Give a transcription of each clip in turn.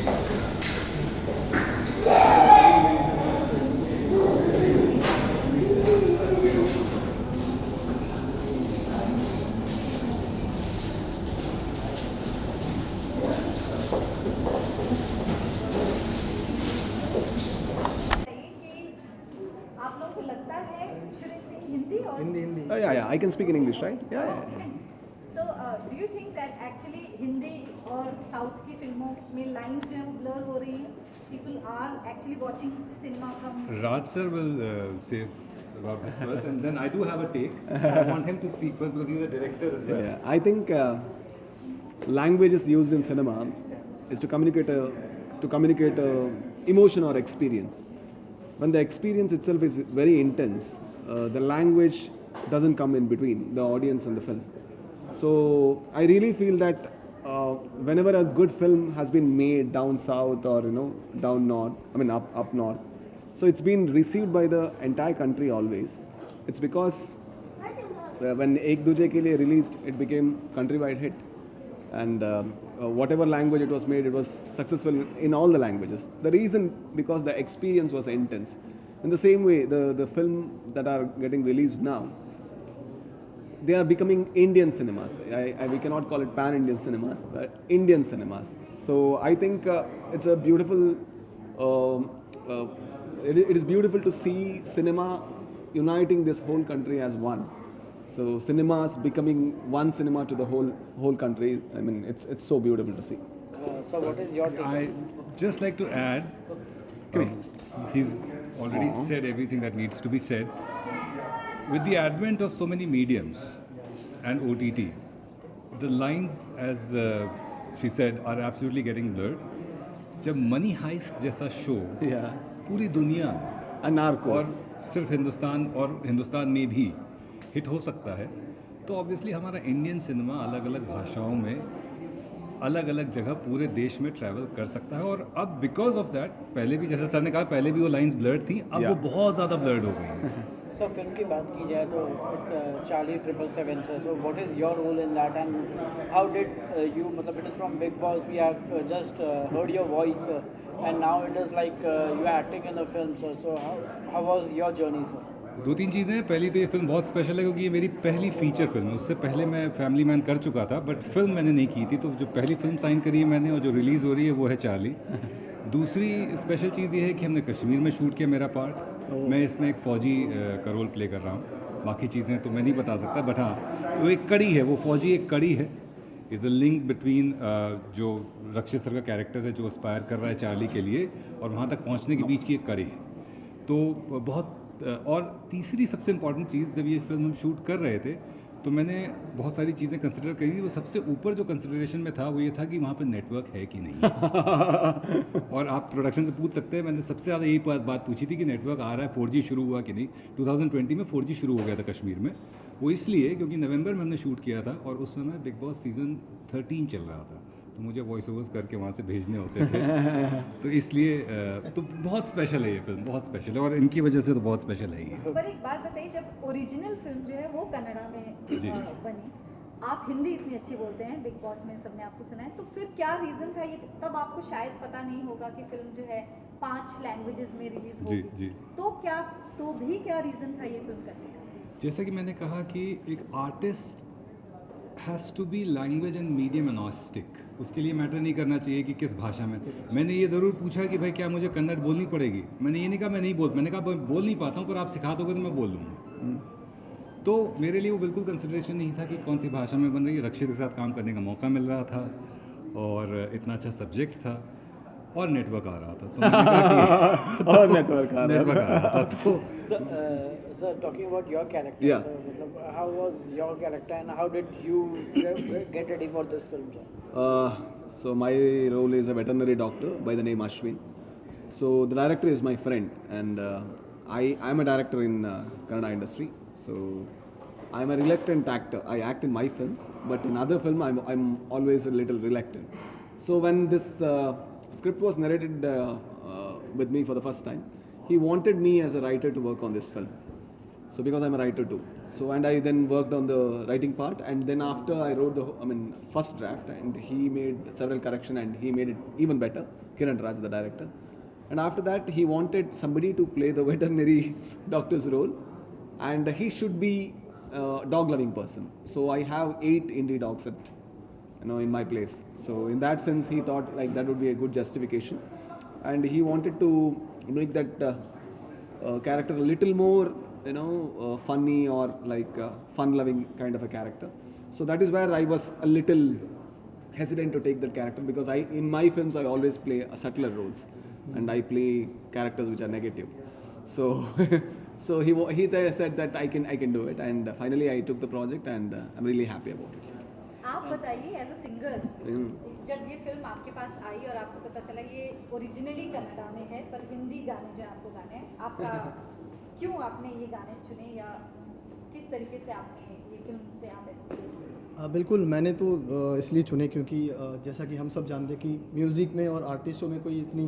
आप लोगों को लगता है should I say हिंदी और Hindi. Oh, yeah, I can speak in English, right? Yeah. So do you think that actually Hindi और साउथ की फिल्मों में लाइंस जो है वो ब्लर हो रही हैं? People are actually watching cinema from Raj sir will say about this first, and then I do have a take. I want him to speak first because he's a director as well. Yeah, I think language is used in cinema is to communicate a emotion or experience. When the experience itself is very intense, the language doesn't come in between the audience and the film. So I really feel that whenever a good film has been made down south or down north, I mean up north, so it's been received by the entire country always. It's because when Ek Duje Ke Liye released, it became countrywide hit, and whatever language it was made, it was successful in all the languages. The reason because the experience was intense. In the same way, the film that are getting released now, they are becoming Indian cinemas. We cannot call it pan-Indian cinemas, but Indian cinemas. So I think it's a beautiful. It is beautiful to see cinema uniting this whole country as one. So cinemas becoming one cinema to the whole country. I mean, it's so beautiful to see. So what is your take? I just like to add, he's already said everything that needs to be said. With the advent of so many mediums and OTT, the lines, as she said, are absolutely getting blurred. जब money heist जैसा show पूरी दुनिया में और सिर्फ हिंदुस्तान में भी hit हो सकता है, तो ऑब्वियसली हमारा इंडियन सिनेमा अलग अलग भाषाओं में अलग अलग जगह पूरे देश में ट्रैवल कर सकता है. और अब बिकॉज ऑफ दैट, पहले भी जैसे सर ने कहा, पहले भी वो लाइंस ब्लर्ड थी, अब वो बहुत ज़्यादा ब्लर्ड हो गई हैं. So फिल्म की बात की जाए तो it's Charlie 777 sir. So what is your role in that, and how did you, मतलब it is from Big Boss, we have just heard your voice, and now it is like you are acting in the film, sir. So how was your journey, sir? दो तीन चीज़ें हैं. पहली तो ये film बहुत special है क्योंकि ये मेरी पहली फीचर फिल्म है. उससे पहले मैं फैमिली मैन कर चुका था, बट फिल्म मैंने नहीं की थी. तो जो पहली फिल्म साइन करी है मैंने और जो रिलीज़ हो रही है वो है चार्ली. दूसरी स्पेशल चीज़ ये है कि हमने कश्मीर में शूट किया मेरा पार्ट. मैं इसमें एक फ़ौजी का रोल प्ले कर रहा हूँ. बाकी चीज़ें तो मैं नहीं बता सकता, बट हाँ, वो एक कड़ी है, वो फ़ौजी एक कड़ी है. इज़ अ लिंक बिटवीन जो रक्षित सर का कैरेक्टर है जो एस्पायर कर रहा है चार्ली के लिए, और वहाँ तक पहुँचने के बीच की एक कड़ी है. तो बहुत और तीसरी सबसे इम्पॉर्टेंट चीज़, जब ये फिल्म हम शूट कर रहे थे तो मैंने बहुत सारी चीज़ें कंसिडर करी थी. वो सबसे ऊपर जो कंसिडरेशन में था वो ये था कि वहाँ पे नेटवर्क है कि नहीं है. और आप प्रोडक्शन से पूछ सकते हैं, मैंने सबसे ज़्यादा यही बात पूछी थी कि नेटवर्क आ रहा है, 4G शुरू हुआ कि नहीं. 2020 में 4G शुरू हो गया था कश्मीर में. वो इसलिए क्योंकि नवंबर में हमने शूट किया था और उस समय बिग बॉस सीज़न 13 चल रहा था, तो मुझे वॉइस ओवर्स करके वहाँ से भेजने होते थे. तो इसलिए तो बहुत स्पेशल है ये फिल्म, बहुत स्पेशल है, और इनकी वजह से तो बहुत स्पेशल है ये. पर एक बात बताइए, जब ओरिजिनल फिल्म जो है वो कन्नड़ा में बनी, आप हिंदी इतनी अच्छी बोलते हैं, बिग बॉस में सबने आपको सुना है, तो फिर क्या रीज़न था ये? तब आपको शायद पता नहीं होगा कि फिल्म जो है 5 लैंग्वेजेस में रिलीज होगी. जी. तो भी क्या रीज़न था ये फिल्म करने का? जैसा कि मैंने कहा कि एक artist has to be language and medium agnostic. उसके लिए मैटर नहीं करना चाहिए कि किस भाषा में. मैंने ये ज़रूर पूछा कि भाई क्या मुझे कन्नड़ बोलनी पड़ेगी. मैंने ये नहीं कहा मैं नहीं मैंने कहा बोल नहीं पाता हूँ, पर आप सिखा दोगे तो मैं बोल लूँगा. तो मेरे लिए वो बिल्कुल कंसिडरेशन नहीं था कि कौन सी भाषा में बन रही है. रक्षित के साथ काम करने का मौका मिल रहा था और इतना अच्छा सब्जेक्ट था और नेटवर्क आ रहा था, तो मैंने कहा कि और नेटवर्क आ रहा था. तो Sir, talking about your character, Yeah. sir, how was your character and how did you get ready for this film, sir? So my role is a veterinary doctor by the name Ashwin. So the director is my friend, and I'm a director in Kannada industry. So I'm a reluctant actor. I act in my films, but in other film I'm always a little reluctant. So when this script was narrated with me for the first time, he wanted me as a writer to work on this film. So because I'm a writer too. So and I then worked on the writing part, and then after I wrote first draft, and he made several corrections and he made it even better. Kiran Raj, the director, and after that he wanted somebody to play the veterinary doctor's role, and he should be a dog-loving person. So I have 8 indie dogs at in my place. So in that sense, he thought like that would be a good justification, and he wanted to make that character a little more funny or like fun-loving kind of a character. So that is where I was a little hesitant to take that character, because in my films I always play a subtler roles, and I play characters which are negative. So so he said that I can do it, and finally I took the project, and I'm really happy about it, sir. आप बताइए as a singer, जब ये film आपके पास आई और आपको पता चला ये ओरिजिनली कन्नड़ा में है पर हिंदी गाने जो आपको गाने हैं, आपका क्यों आपने ये गाने चुने, या किस तरीके से आपने ये फिल्म से आप एसोसिएट? बिल्कुल, मैंने तो इसलिए चुने क्योंकि जैसा कि हम सब जानते हैं कि म्यूज़िक में और आर्टिस्टों में कोई इतनी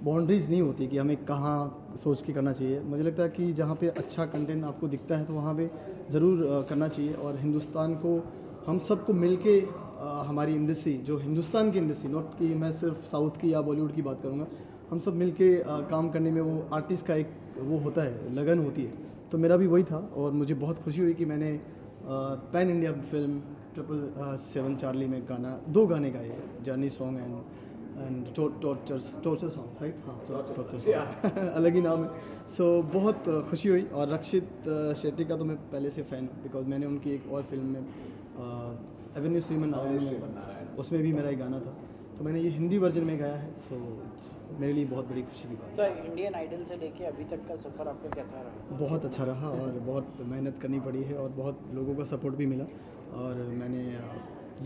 बाउंड्रीज़ नहीं होती कि हमें कहाँ सोच के करना चाहिए। मुझे लगता है कि जहाँ पे अच्छा कंटेंट आपको दिखता है तो वहाँ पे ज़रूर करना चाहिए, और हिंदुस्तान को हम सबको मिलके हमारी इंडस्ट्री, जो हिंदुस्तान की इंडस्ट्री, नॉट कि मैं सिर्फ साउथ की या बॉलीवुड की बात करूँगा, हम सब मिलके काम करने में वो आर्टिस्ट का एक वो होता है, लगन होती है। तो मेरा भी वही था, और मुझे बहुत खुशी हुई कि मैंने पैन इंडिया फिल्म 777 चार्ली में दो गाने गाए, journey song and torture song, right? हाँ, टॉर्चर सॉन्ग अलग ही नाम है। सो बहुत खुशी हुई, और रक्षित शेट्टी का तो मैं पहले से फ़ैन, बिकॉज मैंने उनकी एक और फिल्म में एवेन्यू श्रीमन नारायण में, उसमें भी मेरा एक गाना था, तो मैंने ये हिंदी वर्जन में गाया है। सो मेरे लिए बहुत बड़ी खुशी की बात है। सर, इंडियन आइडल से लेके अभी तक का सफ़र आपका कैसा रहा? बहुत अच्छा रहा, और बहुत मेहनत करनी पड़ी है, और बहुत लोगों का सपोर्ट भी मिला, और मैंने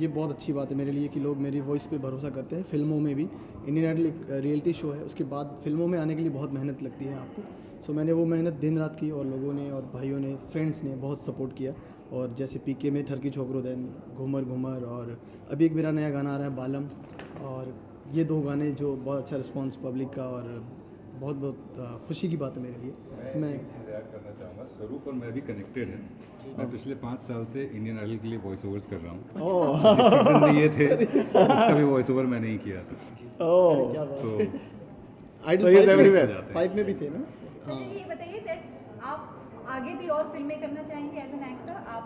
ये बहुत अच्छी बात है मेरे लिए कि लोग मेरी वॉइस पे भरोसा करते हैं। फिल्मों में भी, इंडियन आइडल एक रियलिटी शो है, उसके बाद फिल्मों में आने के लिए बहुत मेहनत लगती है आपको। सो मैंने वो मेहनत दिन रात की, और लोगों ने और भाइयों ने, फ्रेंड्स ने बहुत सपोर्ट किया। और जैसे पीके में ठरकी छोकरो देन, घूमर घूमर, और अभी एक मेरा नया गाना आ रहा है बालम, और ये 2 गाने जो बहुत अच्छा रिस्पांस पब्लिक का, और बहुत बहुत खुशी की बात है मेरे लिए। मैं एक चीज़ ऐड करना चाहूँगा, स्वरूप और मैं भी कनेक्टेड हैं। मैं पिछले 5 साल से इंडियन आइडल के लिए वॉइस ओवर्स कर रहा हूँ। जिस सीजन में ये थे उसका भी वॉइस ओवर मैंने ही किया था। क्या बात तो है। आइडल 5 में भी थे ना? हाँ। ये बताइए दैट आप आगे भी और फिल्में करना चाहेंगे एज एन एक्टर? आप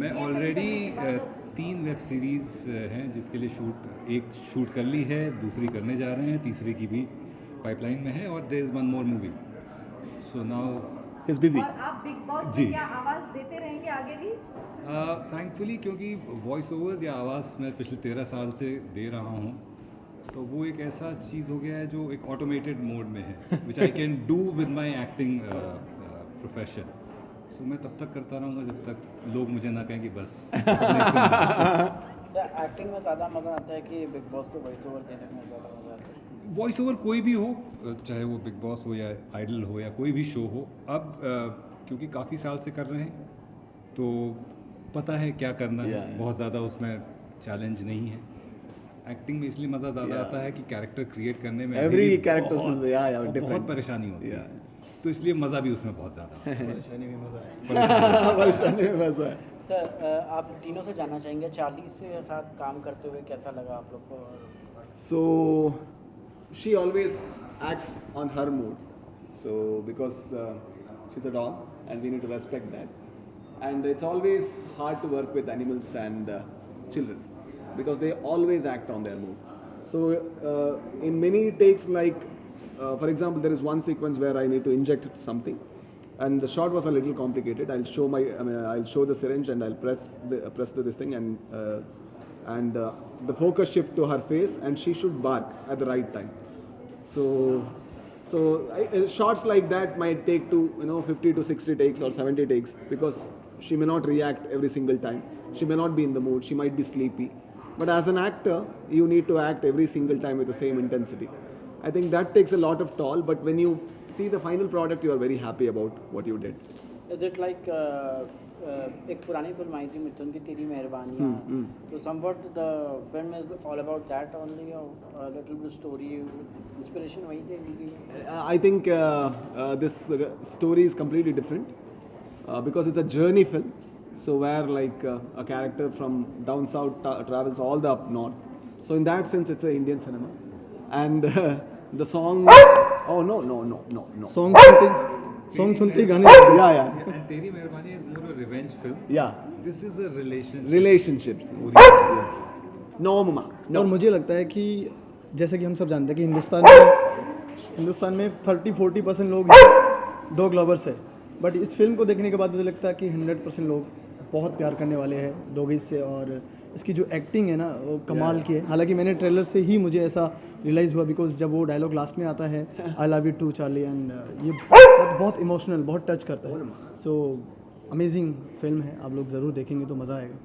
मैं ऑलरेडी 3 वेब सीरीज़ हैं जिसके लिए एक शूट कर ली है, दूसरी करने जा रहे हैं, तीसरी की भी पाइपलाइन में है, और there is 1 more movie. So now he is busy. और आप बिग बॉस जी। में क्या आवाज़ देते रहेंगे आगे भी? थैंकफुली, क्योंकि वॉइस ओवर्स या आवाज़ मैं पिछले 13 साल से दे रहा हूँ, तो वो एक ऐसा चीज़ हो गया है जो एक ऑटोमेटेड मोड में है, which I can do with my acting profession. So मैं तब तक करता रहूँगा जब तक लोग मुझे ना कहें कि बस सर, एक्टिंग में ज़्यादा मज़ा आता है कि बिग बॉस को वॉइस ओवर देने में ज़्यादा मज़ा आता है? वॉइस ओवर कोई भी हो, चाहे वो बिग बॉस हो या आइडल हो या कोई भी शो हो, अब क्योंकि काफ़ी साल से कर रहे हैं तो पता है क्या करना है, बहुत ज़्यादा उसमें चैलेंज नहीं है। एक्टिंग में इसलिए मज़ा ज़्यादा आता है कि कैरेक्टर क्रिएट करने में एवरी कैरेक्टर बहुत परेशानी होती है, तो इसलिए मज़ा भी उसमें बहुत ज़्यादा है। परेशानी में मज़ा है। परेशानी में मजा है। सर, आप तीनों से जानना चाहेंगे, चार्ली से साथ काम करते हुए कैसा लगा आप लोग को? So she always acts on her mood. So because she's a dog and we need to respect that. And it's always hard to work with animals and children because they always act on their mood. So in many takes, like for example, there is one sequence where I need to inject something. And the shot was a little complicated. I'll show the syringe and I'll press this thing, and the focus shift to her face, and she should bark at the right time. So shots like that might take 50 to 60 takes or 70 takes because she may not react every single time. She may not be in the mood. She might be sleepy. But as an actor, you need to act every single time with the same intensity. I think that takes a lot of toll, but when you see the final product, you are very happy about what you did. Is it like एक पुरानी film आई थी मिथुन की, तेरी मेहरबानियाँ, तो somewhat the film is all about that only, or a little bit story, inspiration वही थी? I think this story is completely different. because it's a journey film. So where like a character from down south travels all the up north. So in that sense, it's a Indian cinema. And the song, oh no. Song सुनते ही गाने Yeah. And Teri Mehrabani is more a revenge film. Yeah. This is a relationship. Relationships. Yes. No, mama. No. और मुझे लगता है कि जैसे कि हम सब जानते हैं कि हिंदुस्तान में 30-40% लोग डॉग लवर्स है, बट इस फिल्म को देखने के बाद मुझे लगता है कि 100% लोग बहुत प्यार करने वाले हैं डॉगीज से। और इसकी जो एक्टिंग है ना वो कमाल की है। हालांकि मैंने ट्रेलर से ही मुझे ऐसा रियलाइज़ हुआ, बिकॉज जब वो डायलॉग लास्ट में आता है I love you too Charlie, and ये बहुत इमोशनल, बहुत टच करता है। सो अमेजिंग फिल्म है, आप लोग ज़रूर देखेंगे तो मज़ा आएगा।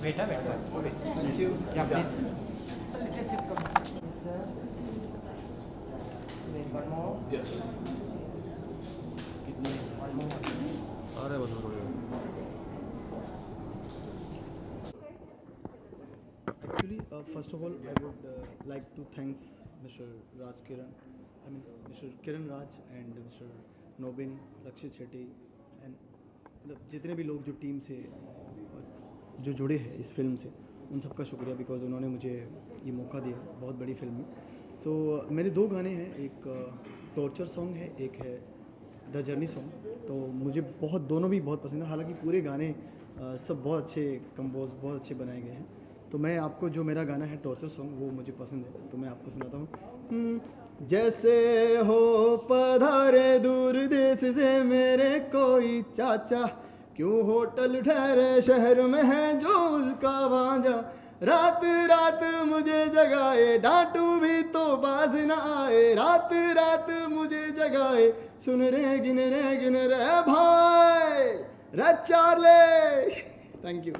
Wait, please. Thank you. Yeah, please. Little sip come. Wait, one more. Yes. One more. Actually, first of all, I would like to thanks Mr. Mr. Kiran Raj and Mr. Nobin, Rakshit Shetty and मतलब जितने भी लोग जो team से जो जुड़े हैं इस फिल्म से, उन सबका शुक्रिया, बिकॉज उन्होंने मुझे ये मौका दिया बहुत बड़ी फिल्म में। सो मेरे 2 गाने हैं, एक टॉर्चर सॉन्ग है, एक है द जर्नी सॉन्ग। तो मुझे दोनों भी बहुत पसंद है। हालांकि पूरे गाने सब बहुत अच्छे कंपोज, बहुत अच्छे बनाए गए हैं। तो मैं आपको जो मेरा गाना है टॉर्चर सॉन्ग वो मुझे पसंद है, तो मैं आपको सुनाता हूँ। जैसे हो पधारे दूर देश से मेरे कोई चाचा, क्यों होटल ठहरे शहर में है जो उसका भांजा, रात रात मुझे जगाए डांटू भी तो बाज न आए, रात रात मुझे जगाए सुन रे गिन रे भाई रे Charlie. Thank you.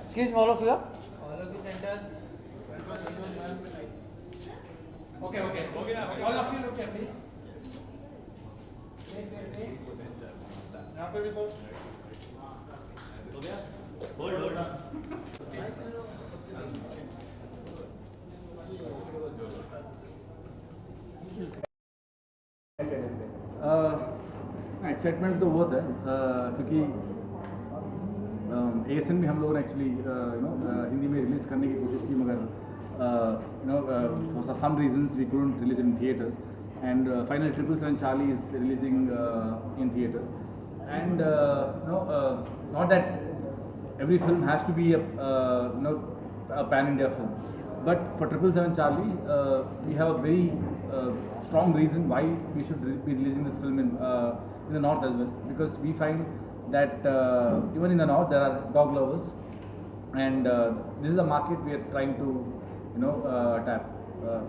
Excuse me, all of you. All of you center. Okay. All of you look here, please. Wait. यहाँ पे भी सर। Hold. एक्साइटमेंट तो बहुत है क्योंकि ASN में हम लोगों ने एक्चुअली हिंदी में रिलीज़ करने की कोशिश की, मगर for some reasons we couldn't release in theatres, and finally 777 Charlie is releasing in theaters, and not that every film has to be a pan-India film, but for 777 Charlie we have a very strong reason why we should be releasing this film in the north as well, because we find that even in the north there are dog lovers, and this is a market we are trying to tap.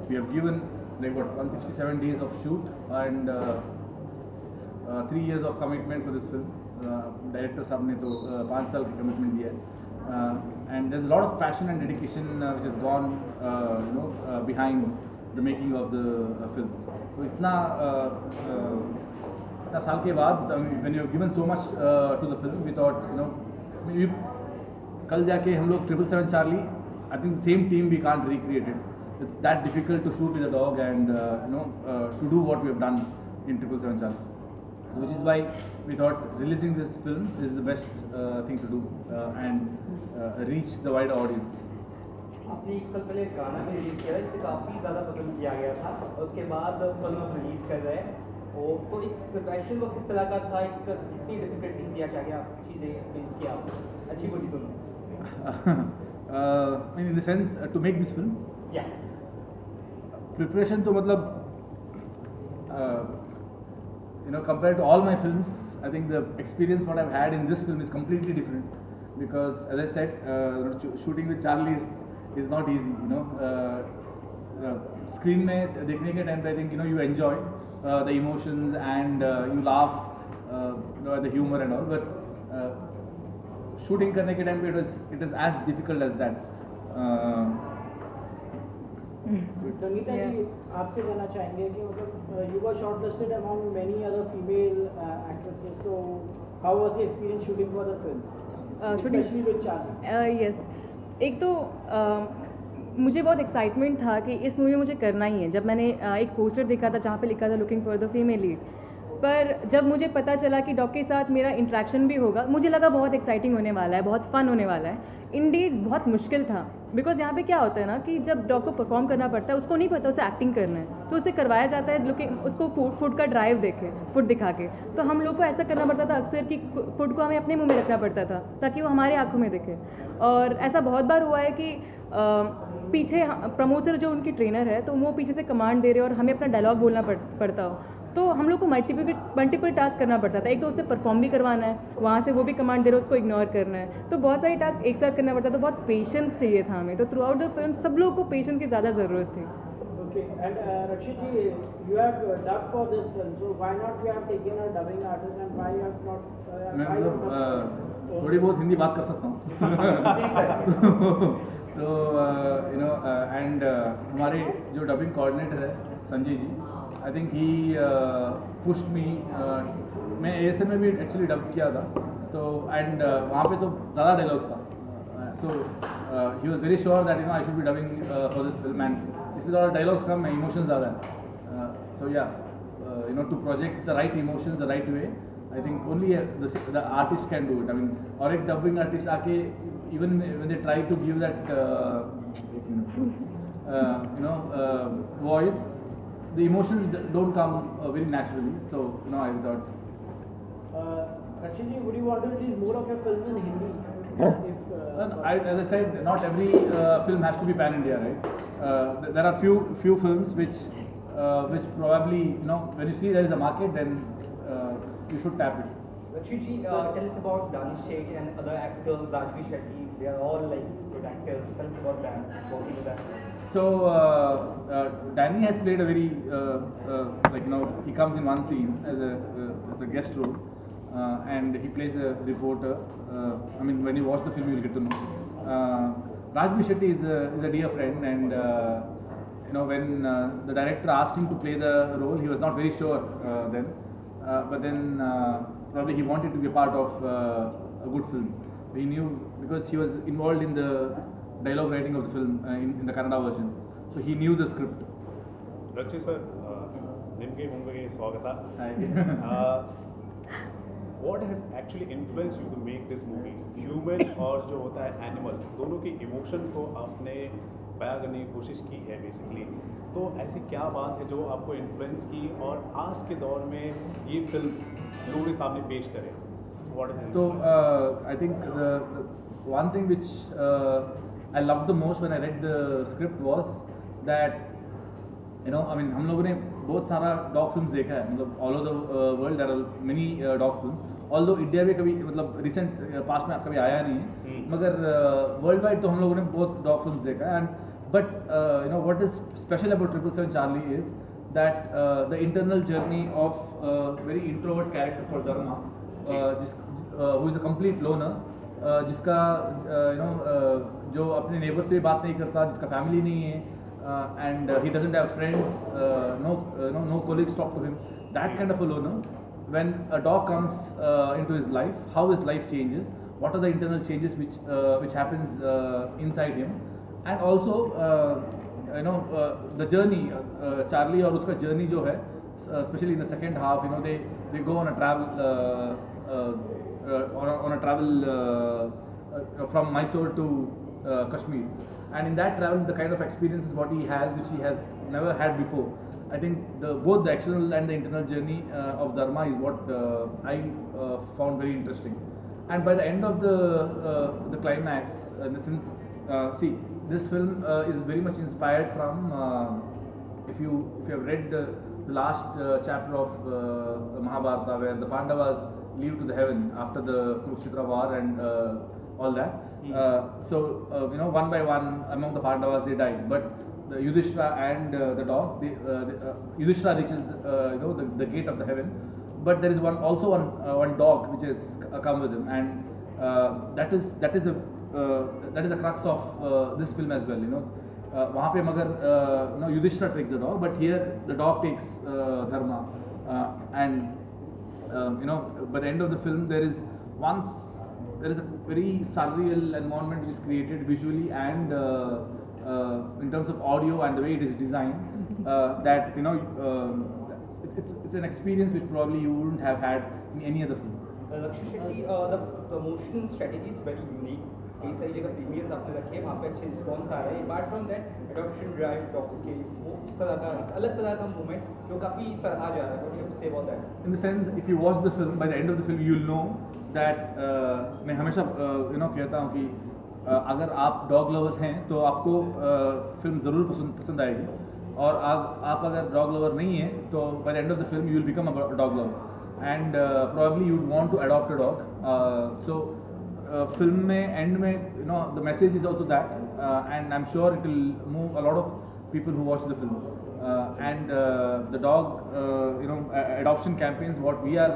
We have given like 167 days of shoot and 3 years of commitment for this film. Director साहब ने तो 5 साल की commitment दिया है, and there's a lot of passion and dedication which has gone behind the making of the film. तो इतना साल के बाद when you have given so much to the film, we thought कल जाके हम लोग 777 Charlie, I think same team we can't recreate it. It's that difficult to shoot with a dog and to do what we have done in 777 Charlie. So which is why we thought releasing this film is the best thing to do and reach the wider audience. आपने एक साल पहले गाना भी release किया जिसे काफ़ी ज़्यादा पसंद किया गया था और उसके बाद फिल्म आप रिलीज कर रहे हैं और तो एक प्रिपरेशन वो किस तरह का था, एक कितनी डिफिकल्टीज दिया, क्या क्या चीज़ें फेस किया आपने, अच्छी बुरी दोनों? In the sense to make this film, या preparation तो मतलब compared to all my films, I think the experience what I've had in this film is completely different because as I said, shooting with Charlie is not easy. Screen में देखने के time पे I think you enjoy the emotions and you laugh at the humor and all, but shooting करने के time पे it is as difficult as that. Sangeeta जी आपसे जानना चाहेंगे कि मतलब you were shortlisted among many other female actresses, तो how was the experience shooting for the film, specially with Charlie? Yes, एक तो मुझे बहुत एक्साइटमेंट था कि इस मूवी में मुझे करना ही है. जब मैंने एक पोस्टर देखा था जहाँ पे लिखा था looking for the female lead, पर जब मुझे पता चला कि डॉग के साथ मेरा इंटरेक्शन भी होगा, मुझे लगा बहुत एक्साइटिंग होने वाला है, बहुत फ़न होने वाला है. इंडीड बहुत मुश्किल था बिकॉज यहाँ पे क्या होता है ना कि जब डॉग को परफॉर्म करना पड़ता है, उसको नहीं पता उसे एक्टिंग करना है, तो उसे करवाया जाता है लुकिंग, उसको फूड का ड्राइव देखे, फूड दिखा के. तो हम लोग को ऐसा करना पड़ता था अक्सर कि फूड को हमें अपने मुंह में रखना पड़ता था ताकि वो हमारे आंखों में दिखे. और ऐसा बहुत बार हुआ है कि पीछे प्रमोटर जो उनकी ट्रेनर है तो वो पीछे से कमांड दे रहे और हमें अपना डायलॉग बोलना पड़ता हो, तो हम लोग को मल्टीपल टास्क करना पड़ता था. एक तो उसे परफॉर्म भी करवाना है, वहाँ से वो भी कमांड दे रहे उसको इग्नोर करना है, तो बहुत सारे टास्क एक साथ करना पड़ता था. बहुत पेशेंस चाहिए था हमें. तो थ्रू आउट द फिल्म सब लोग को पेशेंस की ज़्यादा ज़रूरत थी. Okay, and Rakshit ji, you have dub for this film, so why not you have taken a dubbing artist and why you have not? मैं मतलब थोड़ी बहुत हिंदी बात कर सकता हूँ. तो एंड हमारे जो डबिंग कोऑर्डिनेटर है Sanjay ji, I think he pushed me. मैं ASM में भी एक्चुअली डब किया था, तो एंड वहाँ पे तो ज़्यादा डायलॉग्स था. So he was very sure that I should be dubbing for this film and इसमें ज़्यादा डायलॉग्स कम है, इमोशन ज़्यादा है. सो या to project the right emotions the right way, I think only the artist can do it. I mean, or a dubbing artist आके even when they try to give that voice, the emotions don't come very naturally. So I thought. Rachit ji, would you want to release more of your films in Hindi? As I said, not every film has to be pan-India, right? There are few films which probably when you see there is a market, then you should tap it. Rachit ji, tell us about Danish Sheikh and other actors, Rajvi Shetty. They are all like good actors. Tell us about them, working with them. So Danny has played a very he comes in one scene as a guest role, and he plays a reporter. I mean, when you watch the film, you will get to know. Rajvi Shetty is a dear friend, and when the director asked him to play the role, he was not very sure then. But then probably he wanted to be a part of a good film. He knew because he was involved in the dialogue writing of the film in the Kannada version. So he knew the script. Rachit sir, nimge munge swagata. Hi. What has actually influenced you to make this movie? Human और जो होता है animal, दोनों के emotion को आपने बयां करने की कोशिश की है बेसिकली. तो ऐसी क्या बात है जो आपको इन्फ्लुएंस की और आज के दौर में ये फिल्म लोगों के सामने पेश करे? So I think the one thing which I loved the most when I read the script was that I mean हम लोगों ने बहुत सारा डॉग फिल्म्स देखा है, मतलब all over the world there are many dog films. Although India में कभी मतलब रिसेंट पास्ट में कभी आया नहीं है, मगर वर्ल्ड वाइड तो हम लोगों ने बहुत डॉग फिल्म्स देखा है. And but what is special about 777 Charlie is that the internal journey of a very introvert character called Dharma, who is a complete loner, जिसका जो अपने नेबर से बात नहीं करता, जिसका फैमिली नहीं है, and he doesn't have friends, no colleagues talk to him, that kind of a loner. When a dog comes into his life, how his life changes, what are the internal changes which happens inside him, and also the journey, Charlie और उसका journey जो है, especially in the second half, they go on a travel on a travel from Mysore to Kashmir, and in that travel the kind of experiences what he has which he has never had before. I think both the external and the internal journey of Dharma is what I found very interesting. And by the end of the climax, in the sense, see, this film is very much inspired from if you have read the last chapter of Mahabharata, where the Pandavas leave to the heaven after the Kurukshetra war and all that. So one by one among the Pandavas they die, but the Yudhishthira and the dog, Yudhishthira reaches the gate of the heaven, but there is one dog which has come with him, and that is the crux of this film as well. वहाँ पे मगर Yudhishthira takes the dog, but here the dog takes Dharma, and by the end of the film there is a very surreal environment which is created visually and in terms of audio and the way it is designed, that it's an experience which probably you wouldn't have had in any other film. Lakshmi Shetty, the promotion strategy is very unique. कई सारी जगह premiers आपने रखे हैं, वहाँ पे अच्छे response आ रहे हैं. Apart from that adoption drive dogs के वो इस तरह का एक अलग तरह का मूवमेंट जो काफ़ी सराहा जा रहा है. What do you have to say about that? In the sense, if you watch the film, by the end of the film, you'll know that मैं हमेशा कहता हूँ कि अगर आप डॉग लवर्स हैं तो आपको फिल्म ज़रूर पसंद आएगी, और आप अगर डॉग लवर नहीं हैं तो by the end of the film you will become a dog lover, and probably you would want to adopt a dog. So film में end में the message is also that, and I'm sure it will move a lot of people who watch the film, and the dog adoption campaigns what we are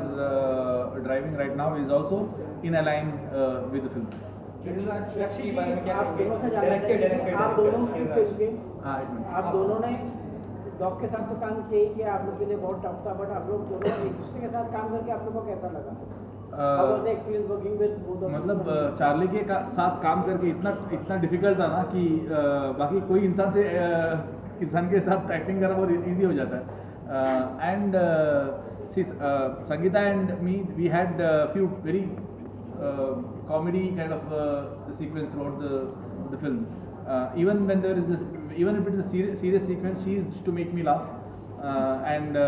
driving right now is also in align with the film. Lakshmi के बारे में क्या आप दोनों से director आप दोनों की फिल्म के हाँ, आप दोनों ने डॉग के साथ तो काम किया ही किया, आप लोग के लिए बहुत टफ था, बट आप लोग दोनों एक दूसरे के साथ काम करके आप लोग को कैसा लगा? How was the experience working with both of you? मतलब चार्ली के साथ काम करके इतना डिफिकल्ट था ना कि बाकी कोई इंसान के साथ एक्टिंग करना बहुत इजी हो जाता है. And Sangeeta and me we had few very comedy kind of sequence throughout the film. Even when there is this, even if it is a serious sequence, she is to make me laugh, and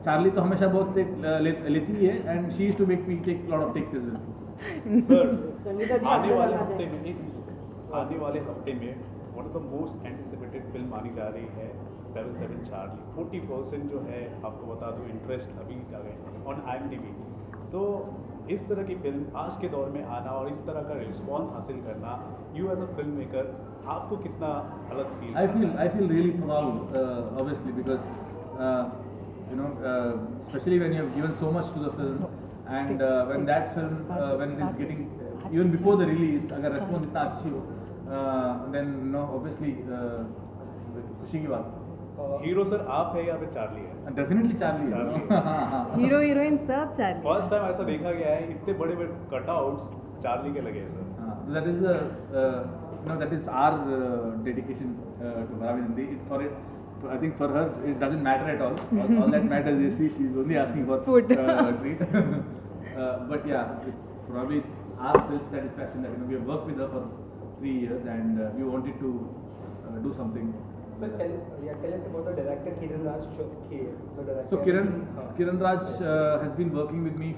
Charlie तो हमेशा बहुत लेती है, and she is to make me take a lot of takes as well. Sir, आने वाले हफ्ते में one of the most anticipated film आनी जा रही है 7/7 चार्ली. 40% जो है आपको बता दूं इंटरेस्ट अभी आ गए ऑन IMDb. तो इस तरह की फिल्म आज के दौर में आना और इस तरह का रिस्पॉन्स हासिल करना, you as a film maker आपको कितना अलग feel? I feel really proud, obviously, because especially when you have given so much to the film, and when that film when it is getting even before the release, अगर response इतना अच्छी हो, then obviously खुशी की बात. Hero sir आप है या फिर चार्ली है? डेफिनेटली चार्ली है. हीरो हीरोइन सब चार्ली. फर्स्ट टाइम ऐसा देखा गया है इतने बड़े बड़े कटआउट्स चार्ली के लगे हैं sir. that is our dedication to her. I mean, I think for her it doesn't matter at all. All that matters is she's only asking for Food. Treat. But yeah, it's our self-satisfaction that we have worked with her for 3 years, and we wanted to do something. Sir, tell us about the director Kiran Raj. So Kiran Raj has been working with me,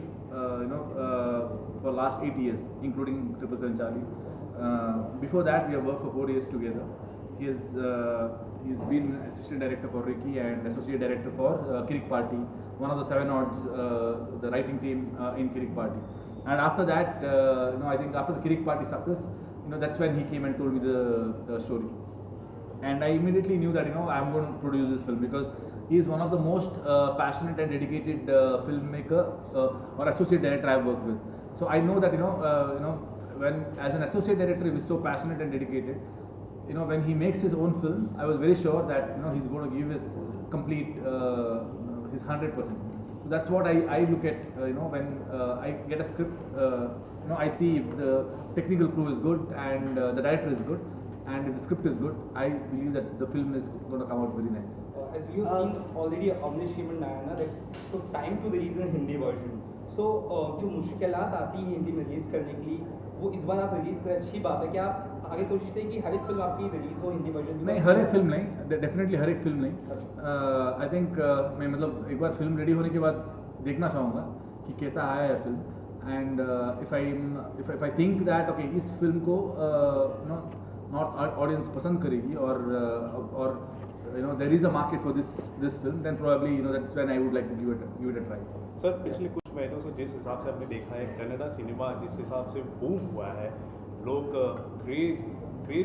for last 8 years, including 7/7 Charlie. Before that, we have worked for 4 years together. He's been assistant director for Ricky and associate director for Kirik Party, one of the 7 odds, the writing team in Kirik Party. And after that, I think after the Kirik Party success, that's when he came and told me the story. And I immediately knew that I'm going to produce this film, because he is one of the most passionate and dedicated filmmaker or associate director I've worked with. So I know that when as an associate director he is so passionate and dedicated, when he makes his own film, I was very sure that he's going to give his complete his 100%. So that's what I look at, when I get a script, I see if the technical crew is good and the director is good, and if the script is good, I believe that the film is going to come out very nice. As you've seen already, Amnish Shriman Nayana, that so time to release in Hindi version. So जो मुश्किलात आती हैं हिंदी में release करने के लिए, वो इस बार आप रिलीज करें, अच्छी बात है। क्या आप आगे कोशिश करें कि हर एक फिल्म आपकी रिलीज हो हिंदी वर्जन? नहीं, हर एक फिल्म नहीं, डेफिनेटली हर एक फिल्म नहीं। आई थिंक मैं मतलब एक बार फिल्म रेडी होने के बाद देखना चाहूँगा कि कैसा आया है film, and if I think that okay इस फिल्म को नॉर्थ ऑडियंस पसंद करेगी और there is a market for this film, then probably that's when I would like to give it a try. Sir पिछले कुछ महीनों से जिस हिसाब से हमने देखा है कन्नड़ा सिनेमा जिस हिसाब से बूम हुआ है, लोग क्रेज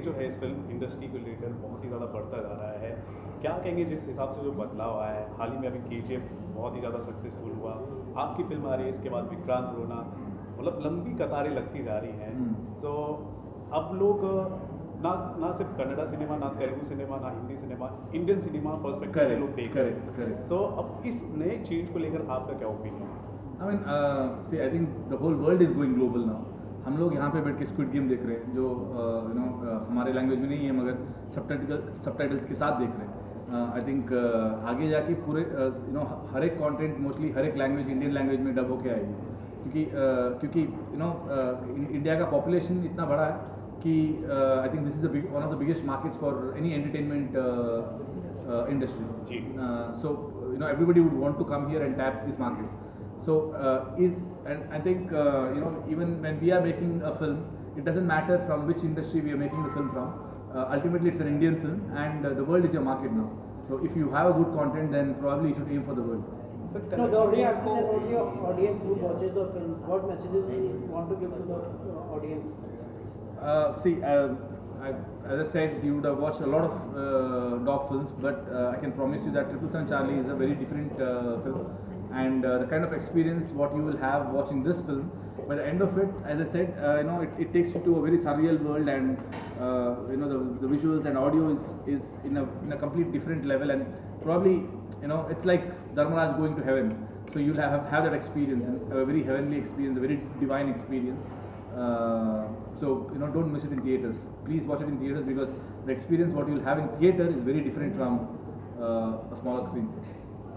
जो है इस फिल्म इंडस्ट्री को लेकर बहुत ही ज़्यादा बढ़ता जा रहा है, क्या कहेंगे जिस हिसाब से जो बदलाव आया है? हाल ही में अभी KGF बहुत ही ज़्यादा सक्सेसफुल हुआ, आपकी फिल्म आ रही है, इसके बाद विक्रांत रोना, मतलब लंबी कतारें लगती जा रही हैं। सो अब लोग ना सिर्फ कन्नड़ा सिनेमा, ना तेलुगु सिनेमा, ना Hindi cinema, Indian cinema perspective से लोग देख रहे हैं। सो अब इस नए चेंज को लेकर आपका क्या opinion? I mean I think the whole world is going global now. हम लोग यहाँ पे बैठ के स्क्विड गेम देख रहे हैं जो हमारे लैंग्वेज में नहीं है मगर सबटाइटल्स के साथ देख रहे हैं। आई थिंक आगे जाके पूरे हर एक कंटेंट मोस्टली हर एक लैंग्वेज इंडियन लैंग्वेज में डब होके आएगी, क्योंकि इंडिया का पॉपुलेशन इतना बड़ा है कि I think this is one of the biggest markets for any entertainment industry. So everybody would want to come here and tap this market. So and I think even when we are making a film, it doesn't matter from which industry we are making the film from. Ultimately, it's an Indian film, and the world is your market now. So if you have a good content, then probably you should aim for the world. So the audience who watches the film, what messages do you want to give to the audience? As I said, you would have watched a lot of dog films, but I can promise you that 777 Charlie is a very different film, and the kind of experience what you will have watching this film, by the end of it, as I said, it takes you to a very surreal world, and the visuals and audio is in a complete different level, and probably it's like Dharmaraj going to heaven. So you'll have that experience, a very heavenly experience, a very divine experience. So don't miss it in theaters. Please watch it in theaters because the experience what you'll have in theater is very different from a smaller screen.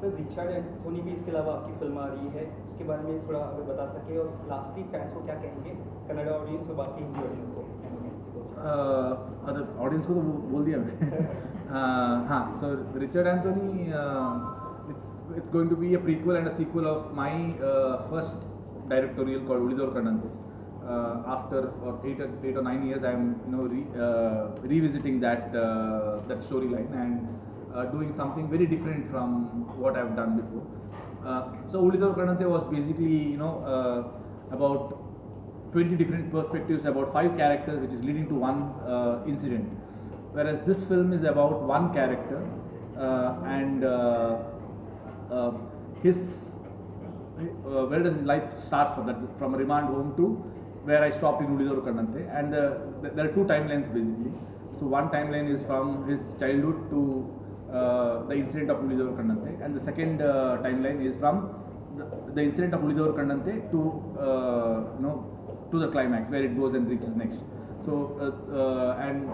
Sir Richard Anthony भी इसके अलावा आपकी film आ रही है, उसके बारे में थोड़ा अगर बता सके, और लास्टली फैंस को क्या कहेंगे, कन्नड़ा ऑडियंस और बाकी हिंदी ऑडियंस को? अदर ऑडियंस को तो बोल दिया मैं। हाँ, so Richard Anthony, it's going to be a prequel and a sequel of my first directorial called Ulidor Kannante. After 8 or 9 years, I am revisiting that storyline and doing something very different from what I've done before. So Ulidor Kannante was basically about 20 different perspectives about 5 characters, which is leading to one incident. Whereas this film is about one character and where does his life starts from? That's from a remand home to where I stopped in Ulidor Kannante, and there are 2 timelines basically. So one timeline is from his childhood to the incident of Ulidor Kannante, and the second timeline is from the incident of Ulidor Kannante to the climax where it goes and reaches next. So and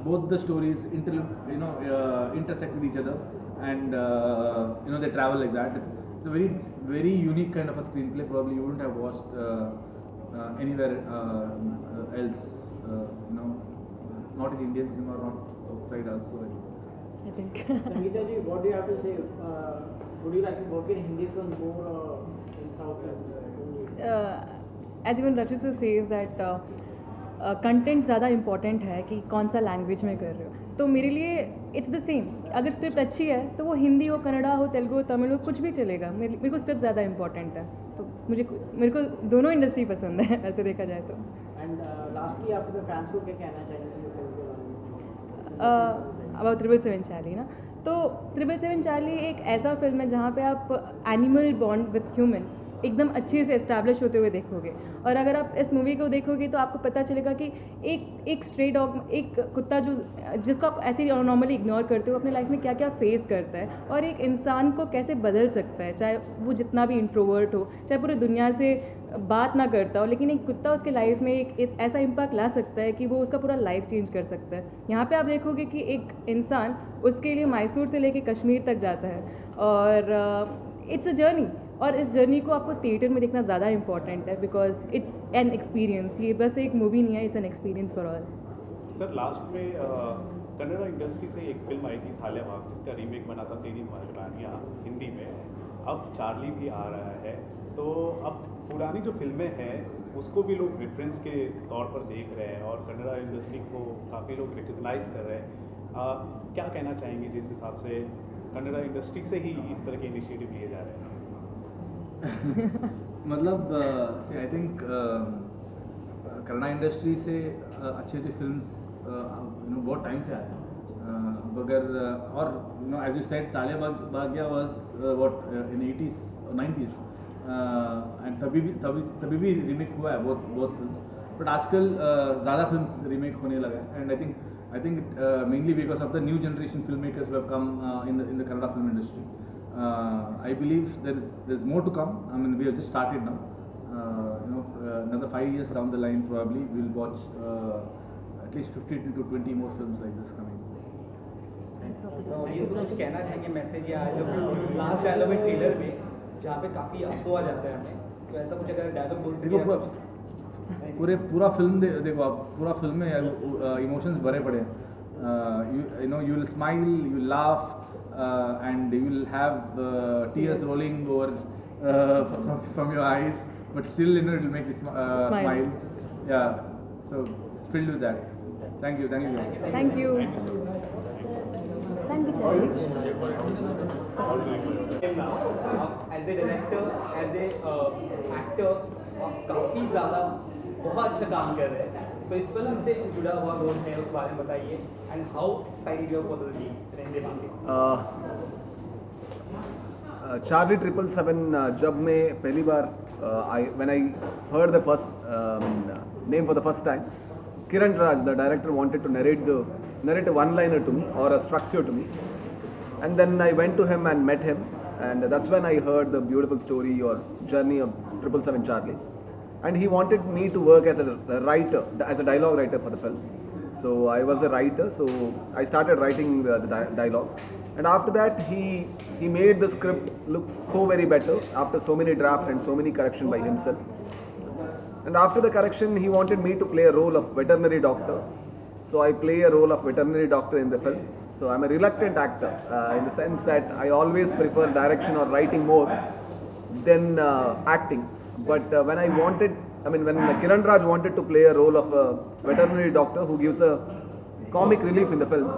both the stories intersect with each other, and they travel like that. It's a very very unique kind of a screenplay. Probably you wouldn't have watched anywhere else, not in Indian cinema, not outside also. I think. Sangeeta ji, what do you have to say? Would you like to work in Hindi films more or in South films? As even Rachit says that content ज़्यादा important है कि कौन सा language में कर रहे हो, तो मेरे लिए इट्स द सेम। अगर स्क्रिप्ट अच्छी है तो वो हिंदी हो, कन्नड़ा हो, तेलुगु हो, तमिल हो, कुछ भी चलेगा। मेरे को स्क्रिप्ट ज़्यादा इम्पॉर्टेंट है, तो मेरे को दोनों इंडस्ट्री पसंद है ऐसे देखा जाए तो। एंड लास्टली आप अपने फैंस को क्या कहना चाहेंगे अबाउट 777 चार्ली ना? तो 777 चार्ली एक ऐसा फिल्म है जहाँ पे आप एनिमल बॉन्ड विथ ह्यूमन एकदम अच्छे से एस्टैब्लिश होते हुए देखोगे। और अगर आप इस मूवी को देखोगे तो आपको पता चलेगा कि एक स्ट्रे डॉग, एक कुत्ता जिसको आप ऐसे नॉर्मली इग्नोर करते हो, अपने लाइफ में क्या क्या फेस करता है और एक इंसान को कैसे बदल सकता है, चाहे वो जितना भी इंट्रोवर्ट हो, चाहे पूरी दुनिया से बात ना करता हो, लेकिन एक कुत्ता उसके लाइफ में एक ऐसा इम्पैक्ट ला सकता है कि वो उसका पूरा लाइफ चेंज कर सकता है। यहाँ पे आप देखोगे कि एक इंसान उसके लिए मैसूर से लेके कश्मीर तक जाता है और इट्स अ जर्नी, और इस जर्नी को आपको थिएटर में देखना ज़्यादा इंपॉर्टेंट है बिकॉज इट्स एन एक्सपीरियंस। ये बस एक मूवी नहीं है, it's an experience for all. Sir last में कन्नड़ा इंडस्ट्री से एक फिल्म आई थी थालिया भाग, जिसका रीमेक बना था तेरी मेहरबानियाँ हिंदी में। अब चार्ली भी आ रहा है, तो अब पुरानी जो फिल्में हैं उसको भी लोग रेफरेंस के तौर पर देख रहे हैं और कन्नड़ा इंडस्ट्री को काफ़ी लोग रिकग्नाइज कर रहे हैं। क्या कहना चाहेंगे जिस हिसाब से कन्नड़ा इंडस्ट्री से ही इस तरह के इनिशिएटिव लिए जा रहे हैं? मतलब आई थिंक कन्नड़ा इंडस्ट्री से अच्छे अच्छे फिल्म्स बहुत टाइम से आए हैं, मगर और as you said Taliya Bhagya was what in 80s और 90s एंड तभी भी रीमेक हुआ है बहुत फिल्म्स, बट आजकल ज़्यादा फिल्म्स रीमेक होने लगा है। And I think mainly because of the new generation film makers who have come in the Kannada film industry. I believe there's more to come. I mean, we have just started now. Another 5 years down the line, probably we'll watch at least 15 to 20 more films like this coming. ये कुछ कहना चाहेंगे message या last dialogue में trailer में जहाँ पे काफ़ी अफसोस आ जाता है हमें, तो ऐसा कुछ अगर डायलॉग बोल देखो पूरा फिल्म देखो आप, पूरा फिल्म में इमोशंस भरे पड़े हैं। you will smile, you will laugh, and you will have tears rolling over from your eyes, but still it will make you smile. Yeah, so it's filled with that. Thank you guys. Thank you. Thank you, Charlie. As a director, as a actor आप काफ़ी ज़्यादा बहुत अच्छा काम कर रहे हैं, तो इस फिल्म से जुड़ा हुआ रोल है उस बारे में बताइए, and how excited you are for the release. Charlie 777 जब मैं पहली बार when I heard the first name for the first time, Kiran Raj, the director, wanted to narrate a one-liner to me or a structure to me, and then I went to him and met him, and that's when I heard the beautiful story or journey of 777 Charlie, and he wanted me to work as a writer, as a dialogue writer for the film. So I was a writer, so I started writing the dialogues, and after that he made the script look so very better after so many drafts and so many correction by himself. And after the correction, he wanted me to play a role of veterinary doctor. So I play a role of veterinary doctor in the film. So I'm a reluctant actor in the sense that I always prefer direction or writing more than acting. But when Kiran Raj wanted to play a role of a veterinary doctor who gives a comic relief in the film,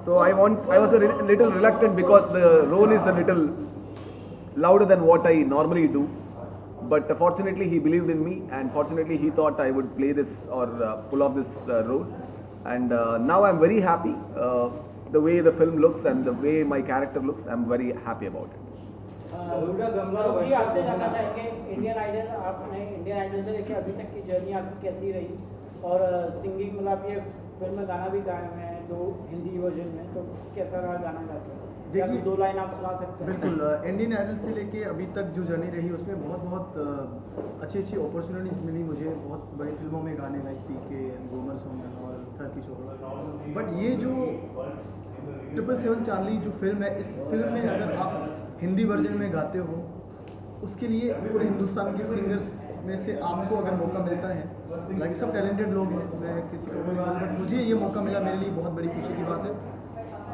so I was a little reluctant because the role is a little louder than what I normally do. But fortunately he believed in me, and fortunately he thought I would play this or pull off this role. And now I'm very happy. The way the film looks and the way my character looks, I'm very happy about it. आपसे जानना चाहेंगे Indian idol से लेकर अभी तक की journey आपकी कैसी रही, और सिंगिंग मतलब आप ये फिल्म में गाना भी गाए हुए हैं 2 हिंदी वर्जन में, तो कैसा रहा गाना गाते हैं? देखिए 2 लाइन आप सुना सकते हैं। बिल्कुल, इंडियन आइडल से लेके अभी तक जो जर्नी रही उसमें बहुत अच्छी अपॉर्चुनिटीज़ मिली मुझे, बहुत बड़ी फिल्मों में गाने लाइक पीके, गोमर सॉन्ग और टर्की छोकरा। बट ये जो 777 चार्ली जो फिल्म है, इस फिल्म में अगर आप हिंदी वर्जन में गाते हो, उसके लिए पूरे हिंदुस्तान के सिंगर्स में से आपको अगर मौका मिलता है, बाकी सब टैलेंटेड लोग हैं, मैं किसी को नहीं बोलूँ, बट मुझे ये मौका मिला, मेरे लिए बहुत बड़ी खुशी की बात है।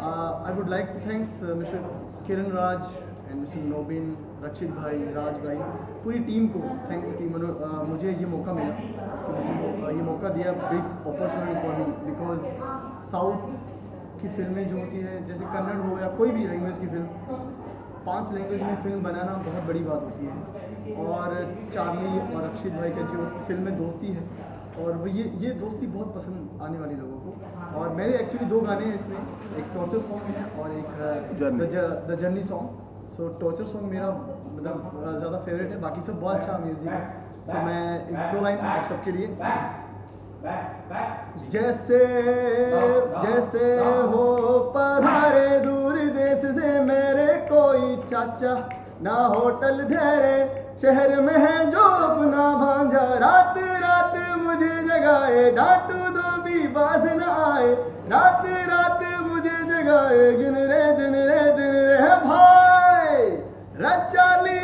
I would like to thank Mr. Kiran Raj and Mr. Nobin, रक्षित भाई, राज भाई, पूरी टीम को थैंक्स कि मुझे ये मौका मिला, कि मुझे ये मौका दिया, big opportunity for me, because south की फिल्में जो होती है, जैसे कन्नड़ हो या कोई भी लैंग्वेज की फिल्म, 5 लैंग्वेज में फिल्म बनाना बहुत बड़ी बात होती है। और चार्ली और रक्षित भाई का जो उस फिल्म में दोस्ती है, और वो ये दोस्ती बहुत पसंद आने वाली लोगों को। और मेरे एक्चुअली 2 गाने हैं इसमें, एक टॉर्चर सॉन्ग है और एक the journey song. So torture song मेरा मतलब ज़्यादा फेवरेट है, बाकी सब बहुत अच्छा म्यूज़िक है। सो मैं एक दो लाइन आप सबके लिए। जैसे जैसे हो पधारे दूर देश से मेरे कोई चाचा, ना होटल ठहरे शहर में है जो अपना भांजा, रात रात मुझे जगाए डांटू दो भी बाज न आए, रात रात मुझे जगाए गिन रे भाई Charlie.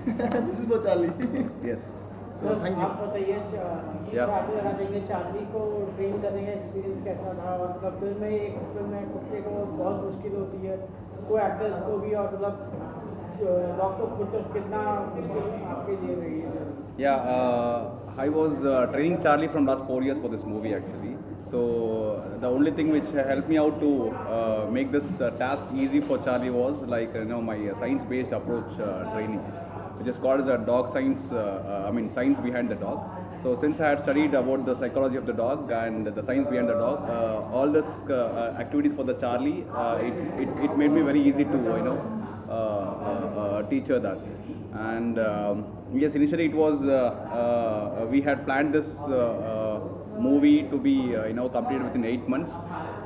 This is for Charlie. Yes, so thank you. आप बताइए चार्ली लगा देंगे, चार्ली को ट्रेन करने का एक्सपीरियंस कैसा था? और मतलब फिल्म में कुत्ते को बहुत मुश्किल होती है, कोई एक्टर्स को भी, और मतलब डॉक्टर खुद तो कितना मुश्किल आपके लिए रही है? Yeah, I was training Charlie from last 4 years for this movie actually. So the only thing which helped me out to make this task easy for Charlie was like my science-based approach training, which is called as a dog science. Science behind the dog. So since I had studied about the psychology of the dog and the science behind the dog, all this activities for the Charlie, it made me very easy to teach her that. And yes, initially it was we had planned this movie to be completed within 8 months,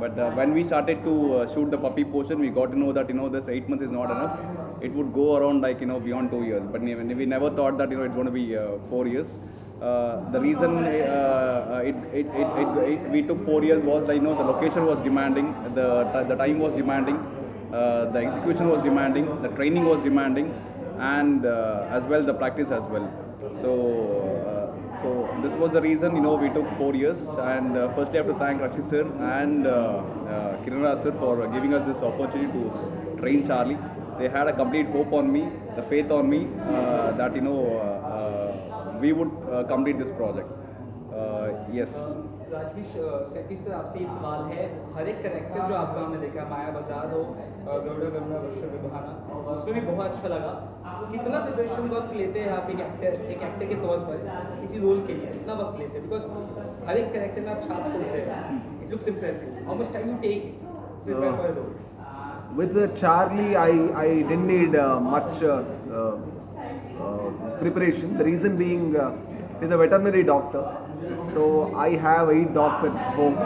but when we started to shoot the puppy portion, we got to know that this 8 months is not enough. It would go around like beyond 2 years, but we never thought that it's going to be 4 years. The reason we took 4 years was like the location was demanding, the time was demanding, the execution was demanding, the training was demanding, and as well the practice as well. So this was the reason we took 4 years. And firstly I have to thank Rakshit sir and Kiran Raj sir for giving us this opportunity to train Charlie. They had a complete hope on me, the faith on me, that we would complete this project. Yes. Rajveesh Shetty sir, आपसे ये सवाल है, हर एक character जो आपका हमने देखा, माया बाजार हो, गौड़ा गंगा वर्षा विभाना, उसमें भी बहुत अच्छा लगा। कितना प्रिपरेशन वक्त लेते हैं आप एक एक्टर के तौर पर किसी रोल के लिए, कितना वक्त लेते हैं? बिकॉज हर एक करेक्टर में आप छाप छोड़ते हैं, it looks impressive. How much time you take prepare for role? With Charlie, I didn't need much preparation. The reason being, he's a veterinary doctor, so I have 8 dogs at home.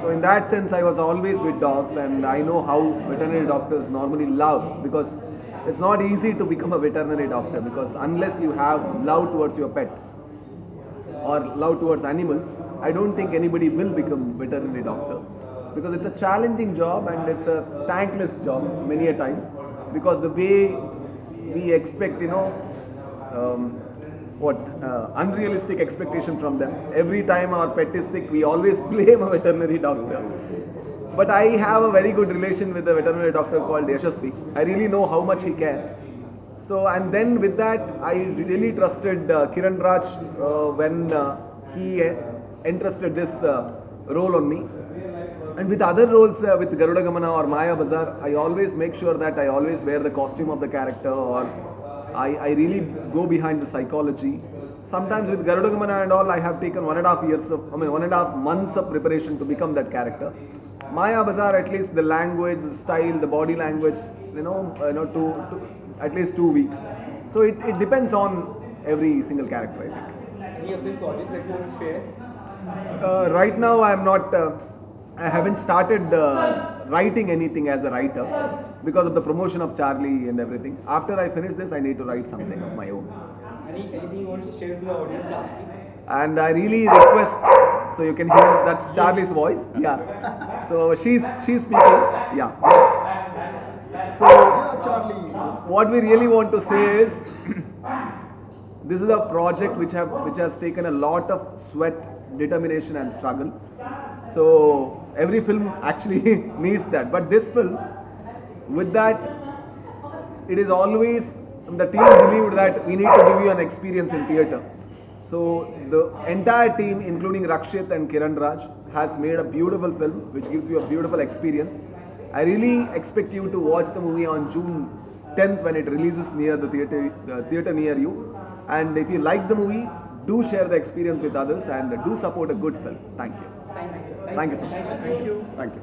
So in that sense, I was always with dogs, and I know how veterinary doctors normally love, because it's not easy to become a veterinary doctor, because unless you have love towards your pet or love towards animals, I don't think anybody will become veterinary doctor. Because it's a challenging job and it's a thankless job many a times, because the way we expect, unrealistic expectation from them. Every time our pet is sick, we always blame a veterinary doctor. But I have a very good relation with a veterinary doctor called Yashasvi. I really know how much he cares. So, and then with that, I really trusted Kiran Raj when he entrusted this role on me. And with other roles, with Garuda Gamana or Maya Bazaar, I always make sure that I always wear the costume of the character, or I really go behind the psychology. Sometimes with Garuda Gamana and all, I have taken 1.5 months of preparation to become that character. Maya Bazaar, at least the language, the style, the body language, to at least 2 weeks. So it depends on every single character, I think. Any update project that you want to share? Right now, I haven't started writing anything as a writer because of the promotion of Charlie and everything. After I finish this, I need to write something of my own. Anything you want to share with the audience lastly? And I really request, so you can hear that's Charlie's voice. Yeah. So she's speaking. Yeah. So Charlie, what we really want to say is, this is a project which has taken a lot of sweat, determination, and struggle. So every film actually needs that. But this film, with that, it is always, the team believed that we need to give you an experience in theatre. So the entire team, including Rakshit and Kiran Raj, has made a beautiful film which gives you a beautiful experience. I really expect you to watch the movie on June 10th when it releases near the theatre near you. And if you like the movie, do share the experience with others and do support a good film. Thank you. Thank you so much. Thank you. Thank you.